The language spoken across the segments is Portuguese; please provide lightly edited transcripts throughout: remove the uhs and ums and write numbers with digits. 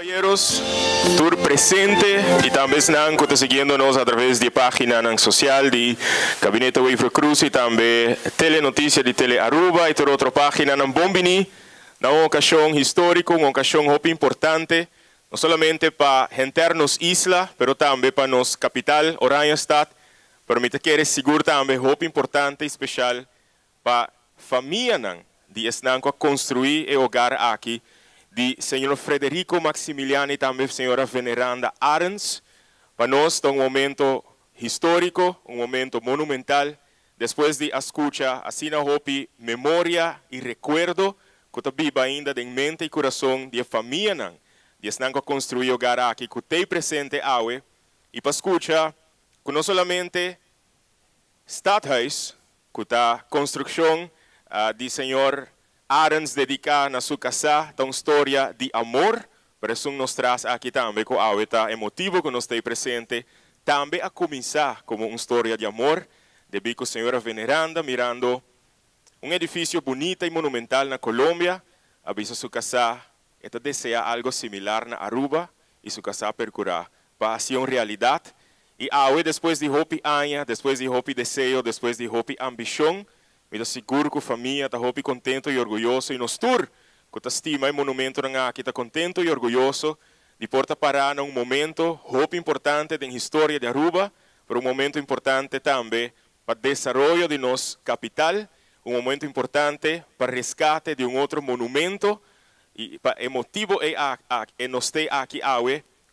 caballeros, tour presente y también están siguiéndonos a través de página social de Gabinete Weaver Cruz y también Telenoticia de Tele Aruba y toda otra página en Bombini, una ocasión histórica, una ocasión muy importante, no solamente para gentarnos isla, pero también para nos capital, Oranjestad, pero me te quiere seguro también muy importante y especial para familia que están a construir el hogar aquí, de senhor Frederico Maximiliano e também senhora Veneranda Arens. Para nós é momento histórico, momento monumental. Depois de escutar, assim na hopi memória e recuerdo, que está viva ainda em mente e coração de família, de estão a construir o hogar aqui, que tem presente aue, e para escutar, que não somente Stadhuis, que está construção de senhor Arens dedica na sua casa a uma história de amor, por isso nos traz aqui também com a está emotivo que nos tem presente, também a começar como uma história de amor, de bico senhora Veneranda mirando um edifício bonito e monumental na Colômbia, avisa sua casa, esta deseja algo similar na Aruba e sua casa percurar para ser uma realidade. E depois de hopi anha, depois de hopi desejo, depois de hopi ambição, me dá seguro que a família está muito contente e orgulhoso e nos tour, que está estima e monumento aqui está contente e orgulhoso de porta parar num momento muito importante da história de Aruba, mas momento importante também para o desenvolvimento de nossa capital, momento importante para o resgate de outro monumento e para motivo é nós ter aqui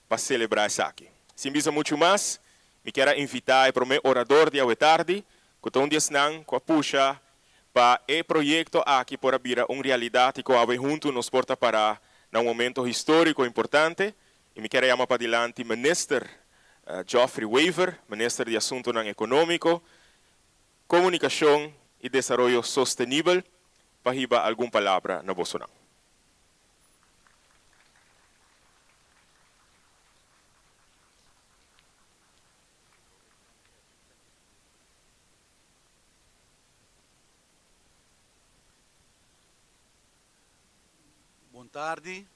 para celebrar isso aqui. Sem visa muito mais, me quero invitar para o meu orador de hoje tarde, que está dia com a puxa para o projeto aqui para vir uma realidade que a junto nos porta para um momento histórico importante. E me quero chamar para adiante o ministro Geoffrey Weaver, ministro de Assuntos Econômicos, Comunicação e Desenvolvimento Sustentável, para dar alguma palavra na vossa. Boa tarde.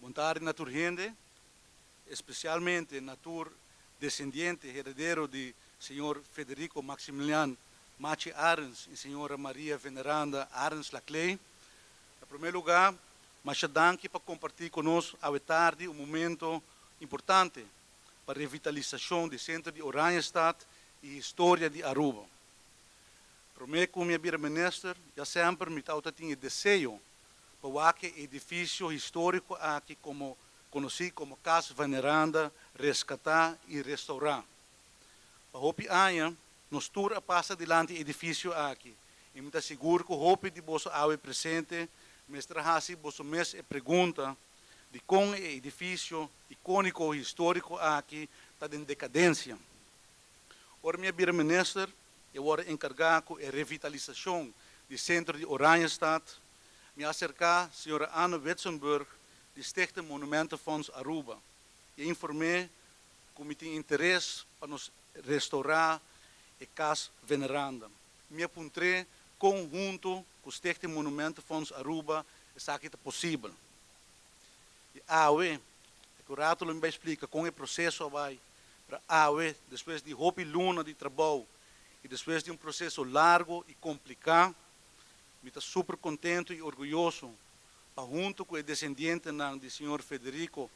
Boa tarde, natur gente, especialmente natur descendiente, herdeiro de senhor Federico Maximilian Machi Arens e senhora Maria Veneranda Arens Laclay. Em primeiro lugar, mas danke para compartilhar conosco a tarde momento importante para a revitalização do centro de Oranjestad e história de Aruba. Para mim, como minha ministro, já sempre me tinha desejo para que edifício histórico aqui como conhecido como Casa Veneranda resgatar e restaurar. Para hopi anos, nos tour passa adiante edifício aqui. E me seguro que o hopi de vosso ave presente, mestre Hassi, vosso mes pergunta de como o edifício icônico histórico aqui está em decadência. Ora, minha minister, eu vou encarregar com a revitalização do centro de Oranjestad. Me acercar a senhora Anne Wetzenburg, do Stichting Monumentenfonds Aruba. E informei que me tem interesse para nos restaurar a Casa Veneranda. Me apontei conjunto com o Stichting Monumentenfonds Aruba, isso aqui é possível. E o rato me explica como o processo vai. Para depois de hopi luna de trabalho e depois de processo largo e complicado, me está super contente e orgulhoso para junto com o descendente do senhor Federico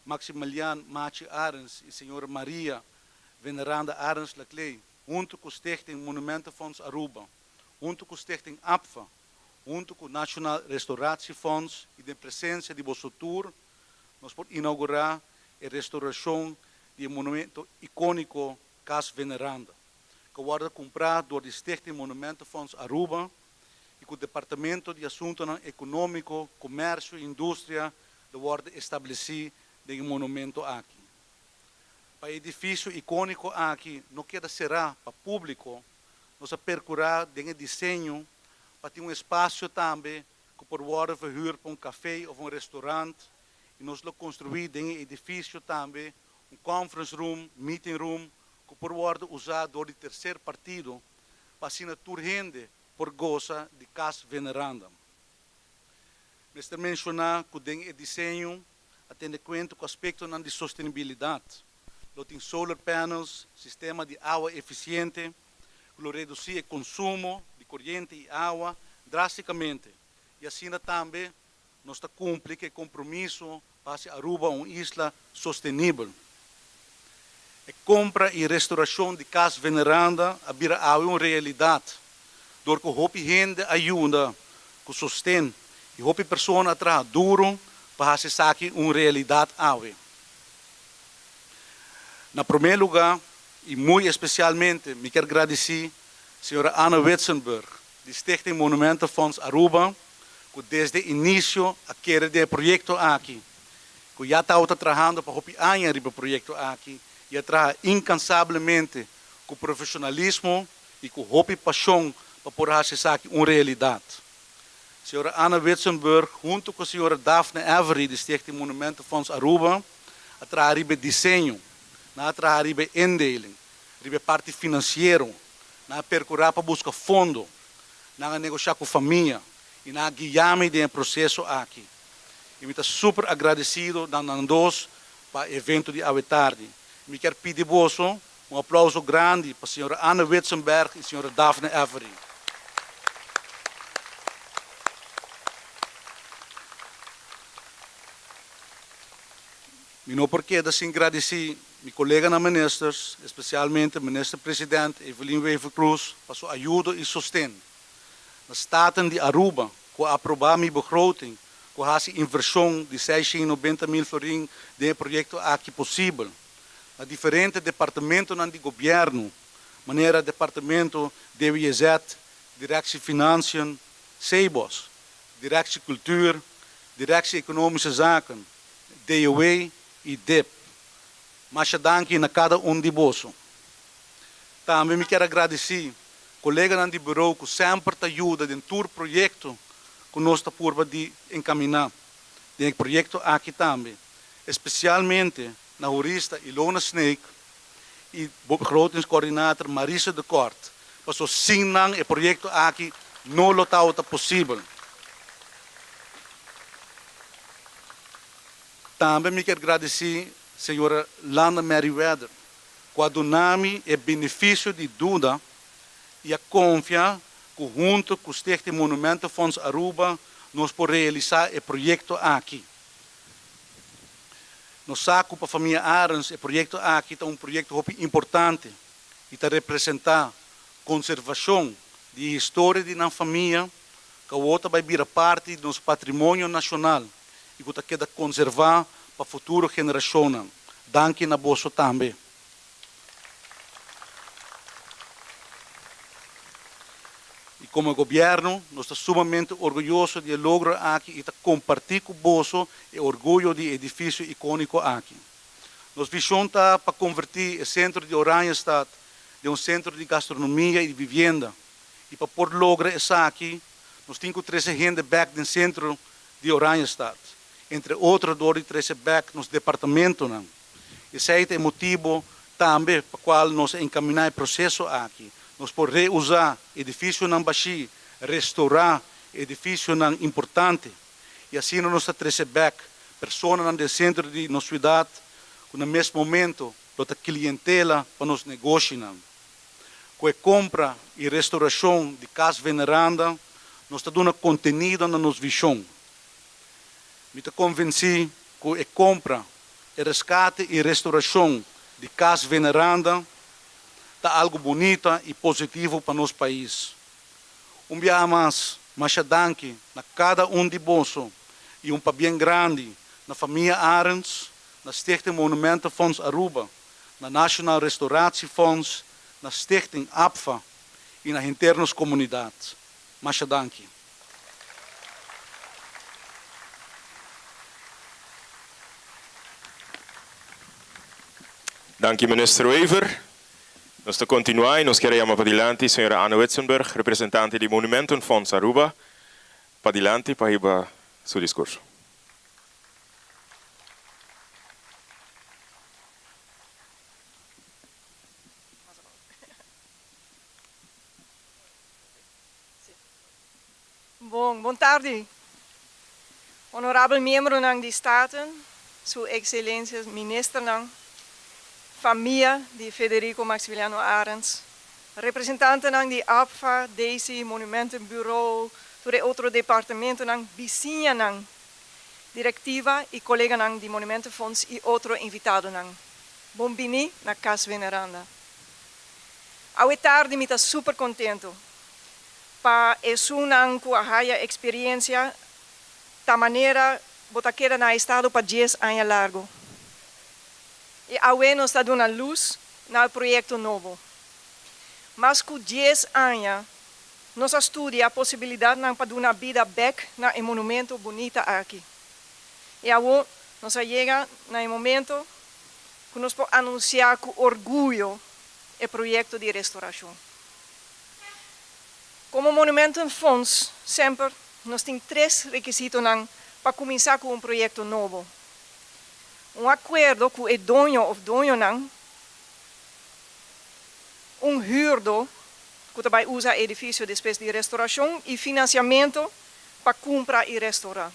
Maximilian Machi Arens e senhora Maria Veneranda Arens Laclay, junto com o Stichting Monumentenfonds Aruba, junto com o Stichting APFA, junto com o National Restauratiefonds e da presença de vosso tour, nós podemos inaugurar a restauração do monumento icônico Casa Veneranda, que vai comprado do Stichting Monumentenfonds Aruba e que o Departamento de Assuntos Econômicos, Comércio e Indústria vai estabelecer o monumento aqui. Para o edifício icônico aqui, não queda será para público, nós percurar o desenho para ter espaço também que pode verhuur para café ou restaurante e nós construir o edifício também conference room, meeting room, que pode ser usado do terceiro partido para a turhende por goza de casa veneranda. Mr. mencionar que o desenho atende conta com o aspecto de sustentabilidade. Tem solar panels, sistema de água eficiente, que reduzir o consumo de corrente e água drasticamente. E assim também nós cumprimos o compromisso para Aruba uma isla sustentável. A compra e restauração de casa veneranda é uma realidade. Door que hopi gente ajuda, que sustém, e hopi pessoas trabalham duro para se saque uma realidade ave. Na primeiro lugar, e muito especialmente, me quero agradecer a senhora Anna Witzenberg, do Stichting Monumentenfonds Aruba, que desde o início aquele de projeto aqui, que já está trabalhando para hopi anos o projeto aqui, e trabalha incansavelmente com profissionalismo e com hopi paixão para poder se saque uma realidade. A senhora Anna Witzenberg, junto com a senhora Daphne Avery, do Stichting Monumentenfonds Aruba, trabalha desenho, trabalha indeling, a parte financeira, percorrer para buscar fundo, negociar com a família e guiar-me no processo aqui. Eu estou super agradecido a nós para o evento de hoje tarde. Me quero pedir um aplauso grande para a senhora Anna Witzenberg e a senhora Daphne Avery. E não porque da sim agradecer meu colega na ministros, especialmente o ministro-presidente Evelyn Wever Cruz, para sua ajuda e sustento. Na Staten de Aruba, com aprovar minha begroting, com a inversão de 690 mil florim de projeto aqui possível. Na diferentes departamentos do governo, maneira departamento de WIZ, Direção Financiën, CEBOS, Direção Cultuur, Direção Economische Zaken, DOE e DEP. Mas danke na cada de bolso. Também me quero agradecer colega do bureau que sempre ajuda em todo o projeto que nós estamos por de encaminhar. Tem projeto aqui também, especialmente na jurista Ilona Snake e begrotingscoördinator Marisa de Kort. Para so sinang o projeto aqui não lotado possível. Também me quero agradecer a senhora Lana Merriweather, quando nome é benefício de dúvida e a confiança que junto com o Stichting Monumentenfonds Aruba nós podemos realizar o projeto aqui. Nós sabemos para a família Arens, o projeto aqui é um projeto importante e está representar conservação de história de nossa família, que a outra vai vir parte do nosso patrimônio nacional e que queda conservar para a futura geração. Danke na bolsa também. E como governo, nós estamos sumamente orgulhosos de lograr aqui e compartilhar com o bolso o orgulho do edifício icônico aqui. Nossa visão está para convertir o centro de Oranjestad de um centro de gastronomia e de vivenda. E para poder lograr isso aqui, nós temos que trazer gente back no centro de Oranjestad. Entre outros, dois trazer back nos departamentos. Esse é o motivo também para o qual nós encaminhamos o processo aqui. Nós podemos reusar edifício não baixo, restaurar edifício não importante. E assim nós trazer back pessoas no centro de nossa cidade, que no mesmo momento, toda clientela para nos negócios. Com a compra e restauração de casa veneranda, nós estamos dando contenido na nossa visão. Me estou convencido que a compra, o resgate e restauração de casa veneranda está algo bonito e positivo para nosso país. Dia mais danke na cada de bolso e para bem grande na família Arens, na Stichting Monumentenfonds Aruba, na National Restauratiefonds, na Stichting APFA e na internas comunidades. Danke. Danke, minister Wever. Nós vamos continuar e nós queremos para adiante a senhora Anna Witzenberg, representante do Monumentenfonds Aruba, para adiante para ir para seu discurso. Boa tarde. Honorável membro de Staten, Sua Excelência Minister, família de Federico Maximiliano Arens, representante de APFA, desse Monumentenbureau, de outro departamento, vizinha, diretiva e colega de Monumentenfonds e outro invitado. Bom-vindo na Casa Veneranda. Ao tarde, me está super contento. Para isso, com a experiência, da maneira, botaqueira na estado para 10 anos largo. E agora nós está dando luz no projeto novo. Mas com 10 anos, nós estudamos a possibilidade de dar uma vida back na monumento bonito aqui. E agora nós chegamos no momento que nós podemos anunciar com orgulho o projeto de restauração. Como Monumentenfonds, sempre, nós temos 3 requisitos para começar com projeto novo. Acordo com o dono ou dona, huurder, que também usa o edifício depois de restauração, e financiamento para comprar e restaurar.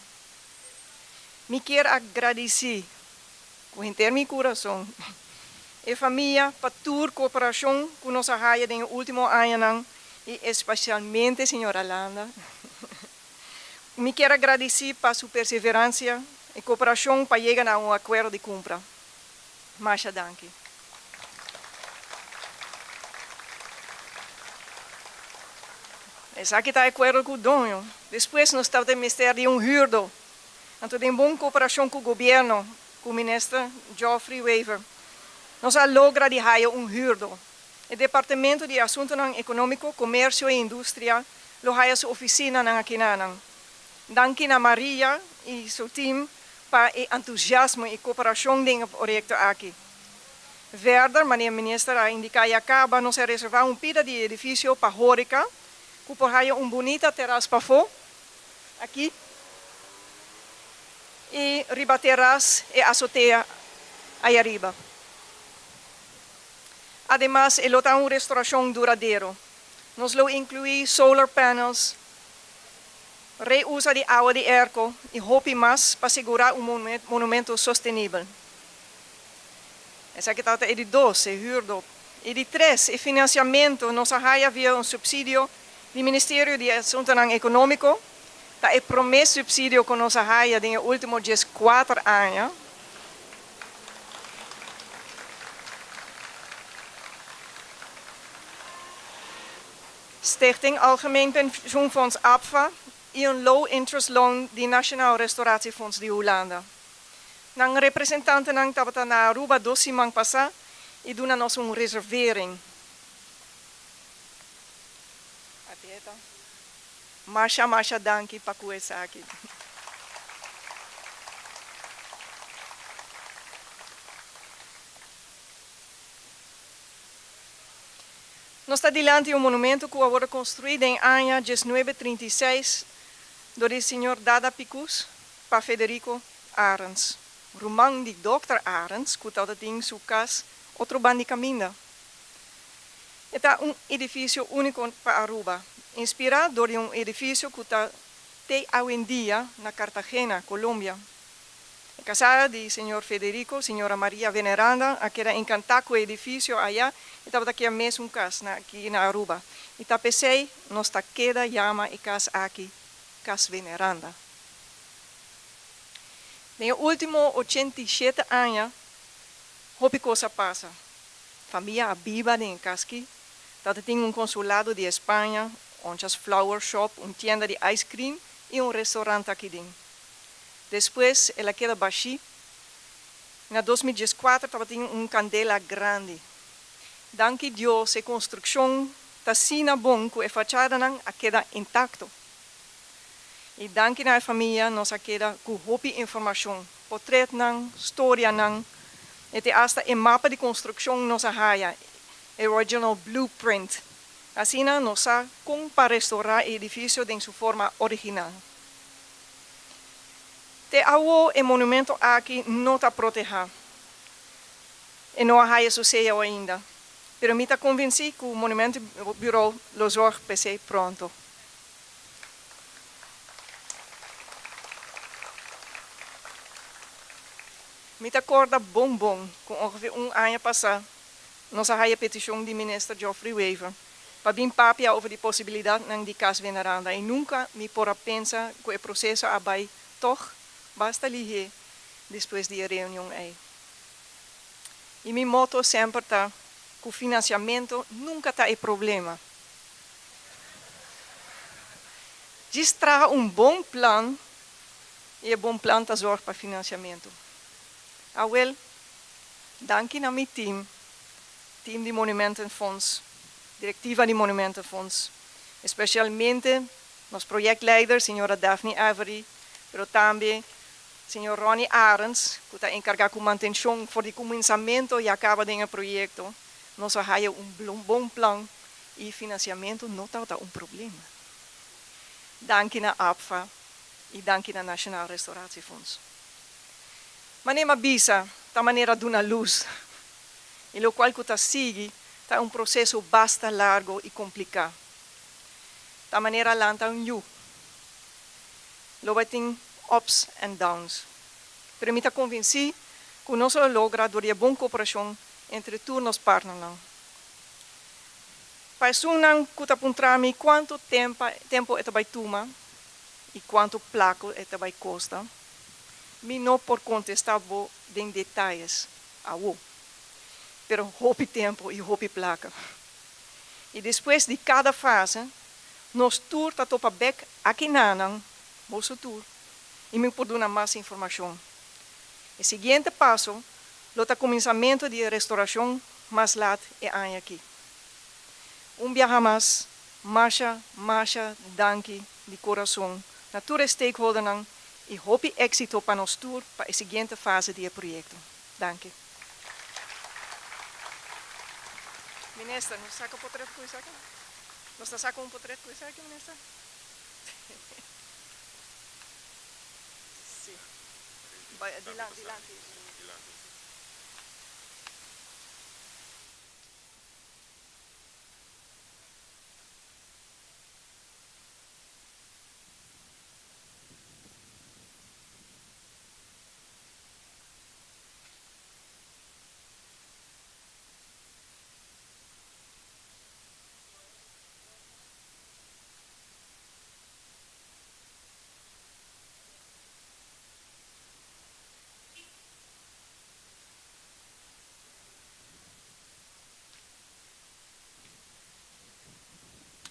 Me quero agradecer, com inteiro meu coração, a família para toda a cooperação que nós temos no último ano, e especialmente a senhora Landa. Me quero agradecer por sua perseverança e cooperação para chegar a acordo de compra. Masha danke. Essa aqui está acordo com o dono. Depois nós estamos no Ministério de huurder. Então, tem boa cooperação com o governo, com o ministro Geoffrey Wever. Nós logramos de huurder. O Departamento de Assuntos Econômicos, Comércio e Indústria, a sua oficina aqui. Danke a Maria e seu time para o entusiasmo e cooperação no projeto aqui. Verder, meneer minister, a indicar e acaba, nós reservar pida de edifício para Hórica, que por aí bonita terraça para fora, aqui, e riba terraça e azotea aí arriba. Además, ele tem uma restauração duradoura. Nós incluímos solar panels, reuso de água de ERCO e hope mais para segurar monumento sustentável. Essa aqui está de 2, huurder. E de 3, o financiamento, nós temos via subsídio do Ministério de Assuntos Econômicos, o primeiro subsídio que nós temos nos últimos 4 anos. Stichting Algemeen Pensioenfonds APFA e low interest loan de Nationaal Restauratiefonds de Holanda. Nang representante nang tabata na Aruba 2 semana passada e duna nos reservering. Masha danki pa kuesa aqui. Nós está diante de monumento que foi construído em ano 1936 por o senhor Dada Picus para Federico Arens. Romang de Dr. Arens, que estava em sua casa, outro bando de caminho. É edifício único para Aruba, inspirado por edifício que está até hoje em dia na Cartagena, Colômbia. A casa de senhor Federico, senhora Maria Veneranda, que era encantada com o edifício allá, estava aqui a mesma casa, aqui na Aruba. E tapecei, nós queda chama e casa aqui, Casa Veneranda. Nos últimos 87 anos, houve coisa passa. Família viva em casa aqui, tem consulado de Espanha, um flower shop, tienda de ice cream e restaurante aqui dentro. Depois, ela queda baixinha. Em 2014, tinha candela grande. Danke Deus, a construção está sendo bom, que a fachada queda intacta. E danke à família, nós queda com muita informação, portrait, história, e até o mapa de construção nós haya, original blueprint. Assim, nós como para restaurar o edifício em sua forma original. O monumento aqui não está protegido. E não há sucesso ainda. Mas me está convencido que o Monumento Bureau lo zorga pronto. Met acorda bom com ongeveer ano passado, nós a petição do ministro Geoffrey Weaver para vir papia over die possibilidade de cas veneranda e nunca me pora pensa que o processo abai toch basta lihe depois da reunião aí. E meu motto sempre está que o financiamento nunca está é problema. Distra bom plano e bom plano está zorg para financiamento. Awel, dank aan mijn team de Monumentenfonds, directiva de Monumentenfonds, especialmente nos projectleiders, senhora Daphne Avery, pero também senhor Ronnie Arends, que está encarregado com manutenção por o começamento e acaba de projeto. Nós temos bom plano e financiamento não está problema. Dank aan APFA e dank aan Nationaal Restauratiefonds. Mas nem bisa, da maneira de uma luz, e o qual que sigue, está processo basta largo e complicado. Da maneira lanta you. Lo tem ups and downs. Pero me está convencido que nós logra door a boa cooperação entre todos os partners. Para isso, que está apontando quanto tempo vai tomar e quanto placo vai custar. Me não por contestar em detalhes, pero houve tempo e houve placa. E depois de cada fase, nós tour tá topa back aqui nanang, moço tour, e me por dar mais informação. O seguinte passo, o começamento de restauração mais lat é aqui. Dia mais, marcha, danke de coração, na tour stakeholder nang, e hope éxito para nós tour para a seguinte fase do projeto. Danke. Minister, nos saca portret com isso aqui? Nos saca portret com isso aqui, minister? Sim. Dilante.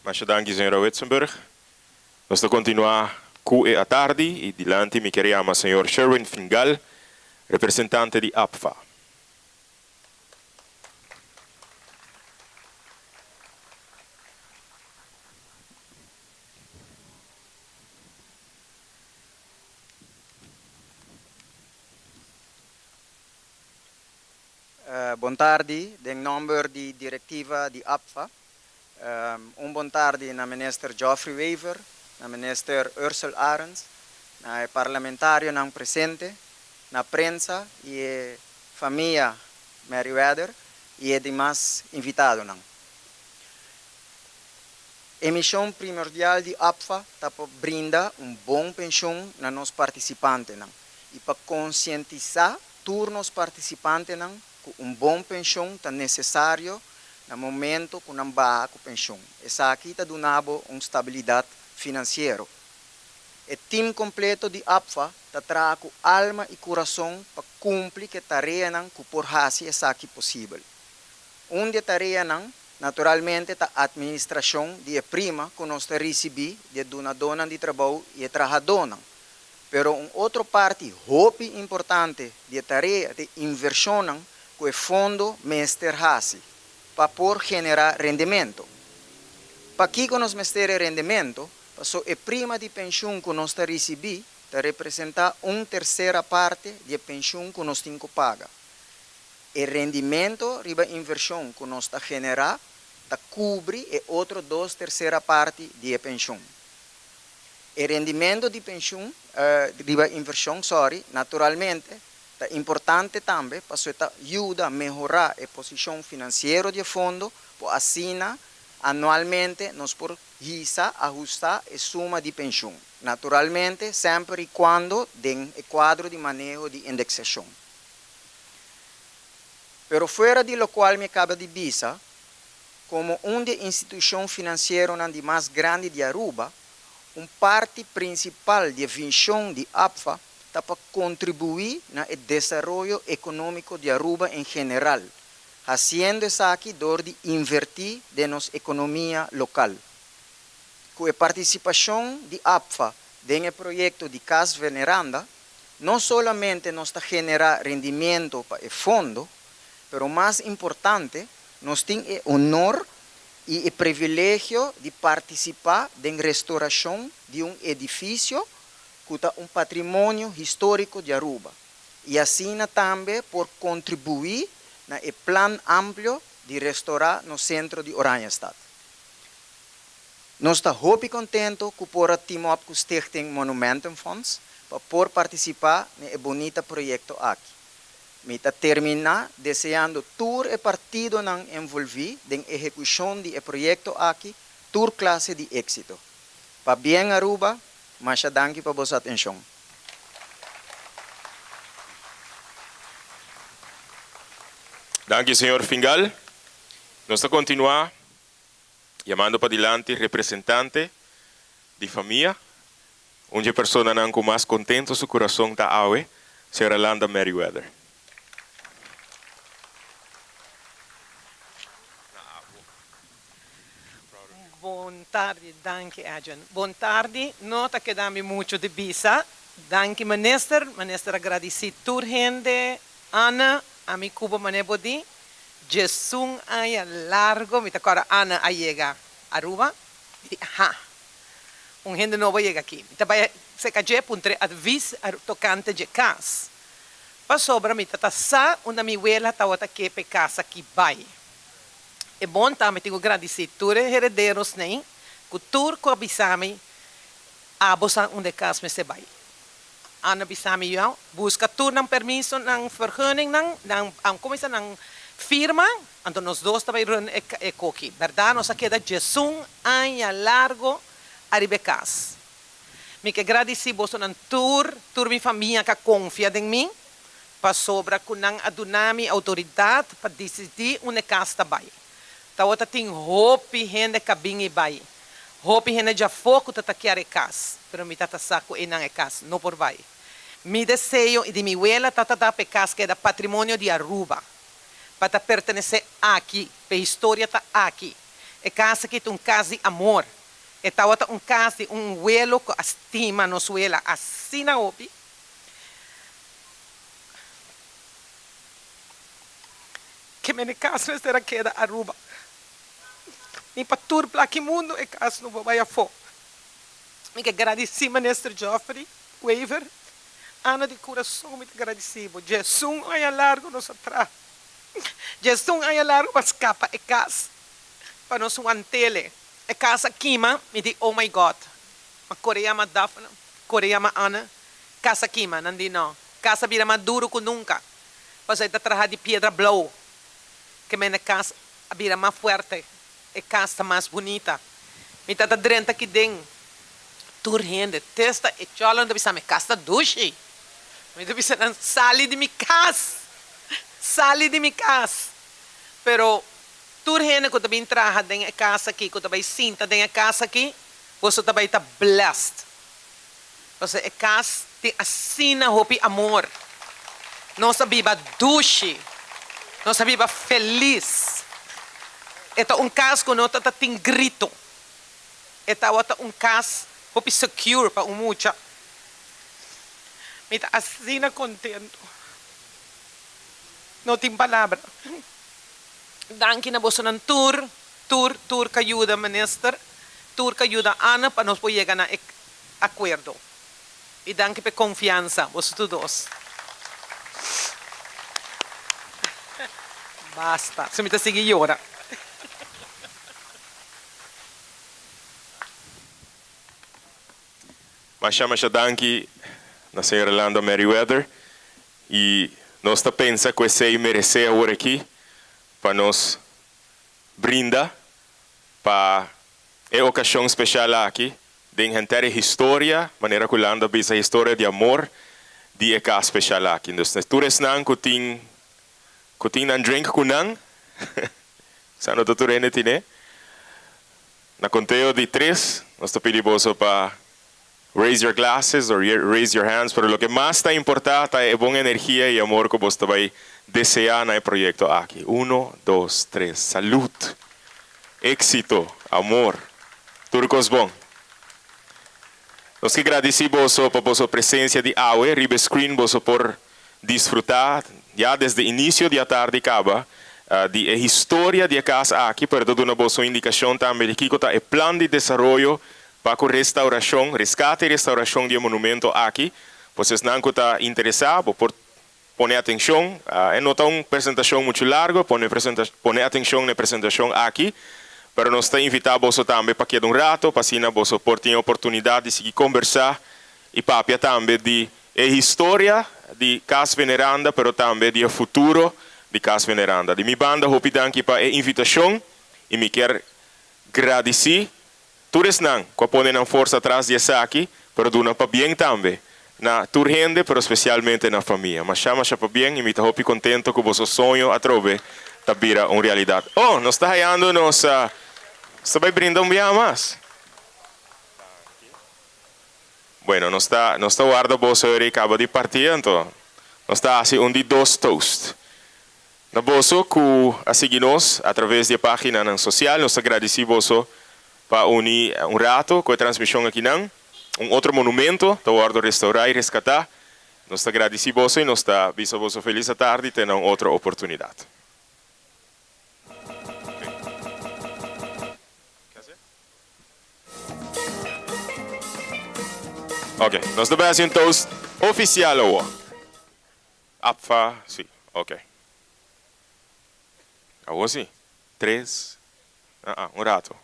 Mas danke, senhora Witzenberg. Nós vamos continuar com a tarde e dilante me chiama senhor Sherwin Fingal, representante de APFA. Buon tardi, in nome di direttiva di APFA. Buon tardi na minister Geoffrey Weaver, na minister Ursula Arends, na parlamentario nang presente, na prensa e família Meriwether e demais invitado nang. A missão primordial de APFA é para brindar bom pensão na nos participantes nang e para conscientizar todos os participantes nang que bom pensão é necessário no momento que não vai com pensão. Essa aqui está dando estabilidade financeira. O time completo de APFA está trazendo alma e coração para cumprir a tarefa que por fazer essa aqui possível. De tarefa naturalmente a administração de prima que nós recebemos de dona de trabalho e trabalhador. Pero outra parte muito importante de tarefa de inversão que o fundo mestre faz para por generar rendimento. Para que nós mestre rendimento, passou a prima de pensão que nós recebemos representa terceira parte de pensão que nós temos que pagar. O rendimento riba inversão que nós está generar cobre a outra terceira parte de pensão. O rendimento de pensão, riba inversão, naturalmente, é importante também para ajudar a melhorar a posição financeira do fundo, para assim, anualmente, nós por ajustar a suma de pensão. Naturalmente, sempre e quando tem o quadro de manejo de indexação. Pero fuera de lo cual me acaba de visa, como una institución financiera más grande de Aruba, parte principal de visión de APFA está para contribuir al desarrollo económico de Aruba en general, haciendo eso aquí de invertir en nuestra economía local. Con la participación de APFA en el proyecto de Casa Veneranda, no solamente nos genera rendimiento para el fondo, pero más importante, nos tiene el honor y el privilegio de participar en la restauración de un edificio que es un patrimonio histórico de Aruba. Y así también por contribuir al plan amplio de restaurar el centro de Oranjestad. Nós estamos muito contentes com o team up com o Stichting Monumentenfonds para participar nesse bonito projeto aqui. Me terminar desejando todo o partido envolvido na execução do projeto aqui, toda classe de êxito. Para bem Aruba, mas danke para vossa atenção. Danke, senhor Fingal. Nós vamos continuar chamando para adelante representante de família, onde a pessoa não com mais contento seu coração está awe, senhora Landa Merriweather. Boa tarde, danke Adrian. Boa tarde, nota que dá-me muito de visa. Danke, minister. Minister, agradeci toda gente. Ana, a mi Cuba manebodi. Jesus ay largo. Me agora Ana a chega a Aruba. Ha. Gente novo chega aqui. Se caje puntre advis tocante de casa. Pa sobra me sa una mi abuela tawata que pe casa aqui vai. É bom também tenho agradecer todos os herdeiros, né? Que tudo que abisame, a bolsa onde casa me se vai. Ana abisame eu busca tudo um permisso, um vergunning, um começa um firma, então nós dois também run e coqui. Verdade, nós aqui da Jesus anos largo arriba casa. Me que agradecer bolsa um tour minha família que confia em mim, para sobra com não adunami autoridade para decidir onde casa vai. Tawata tem hopi gente cabinho e vai. Hopi gente já foco tata kiare casa. Pero mi tata saco e não é casa, não por vai. Mi desejo e de mi abuela tata da pe casa que é da patrimônio de Aruba. Para pertencer aqui, para história tá aqui. É casa que é casa de amor. É tawata casa de abuelo que estima nos abuela. Assim na hopi. Que me casa será que da Aruba. Nem para tudo para que mundo é caso não vai a fogo. Me agradeci, ministro Geoffrey, Waver, Ana de coração, me agradeci. Jesus, aí largo nos atrás. Jesus, aí largo para escapar é casa. Para nós um antele. É casa Kima, me diz, oh my God. A Coreia ma Daphne, Coreia ma Ana. Casa Kima, não diz não. Casa vira mais duro que nunca. Para está trabalhar de pedra blow. Que me na casa vira mais forte. É casa mais bonita. Me tá dentro aqui dentro. Turrende, testa e chola onde bisa me casa duche. Me do bisa não sali de mi casa. Sali de mi casa. Pero turrende quando bem traha dentro a casa aqui, quando vai sinta dentro a casa aqui, você também tá blessed. Você é casa tem assina hopi amor. Nossa biba duche. Nossa biba feliz. Ito caso que não tem grito. Ito é caso hope secure para mucha. Me está assim contento. Não tem palavra. Danke na você ng tour que ajuda minister, tour que ajuda Ana para nós poder chegar a acordo. E danke por confiança, você todos. Basta, se me está seguindo agora. Mas chama danke na senhora Landa Merriweather e nós pensa que você merece agora aqui para nós brindar para a ocasião especial aqui de encantar a história, maneira que Landa diz a história de amor de casa especial aqui. Então, tu não que tem kuting ng drink kunang. Sano tuturin tine? Na conteo de 3, nós te pedimos para raise your glasses or raise your hands, pero lo que más está importante es buena energía y amor que vos vais desear en el proyecto aquí. 1, 2, 3. Salud, éxito, amor. Turcos bom. Nós que agradecemos por vossa presença de hoje, ribe screen vos por disfrutar, já desde o início da tarde acaba, de a história da casa aqui, para dar uma boa indicação também de que está o plano de desenvolvimento para a restauração, resgate e restauração do monumento aqui. Vocês não estão interessados, por poner atenção, não está uma apresentação muito larga, poner atenção na apresentação aqui, para nós está invitado também para que um rato, para assim você ter a oportunidade de seguir conversar e papia também de a história de Casa Veneranda, mas também de futuro de Casa Veneranda. De minha banda, hope danke para a invitação e me quero agradecer. Todos não, que põem a força atrás de aqui, para dar para bem também. Na tua gente, mas especialmente na família. Mas chama para bem e me estou contento que o vosso sonho a trove está vira uma realidade. Oh, nós está raiando nos... Você vai brindar dia mais? Bueno, nós está guardando o vosso e acaba de partir, então nós está assim de 2 toast. Na vosso que a seguir-nos através da página social, nós agradecemos para unir um rato com a transmissão aqui não, outro monumento, para guardar, restaurar e resgatar. Nós agradecemos e nós está avisamos feliz a tarde e ter outra oportunidade. Ok, nós também fazemos um toast oficial ou Apfa, sim, ok. Agora sim, 3, um rato.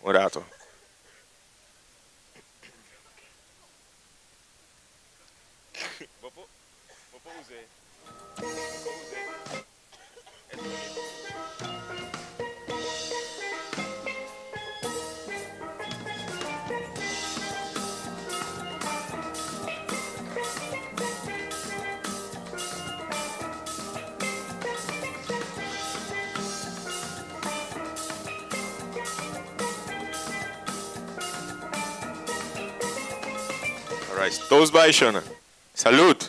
Alright, toast by Shona. Salud.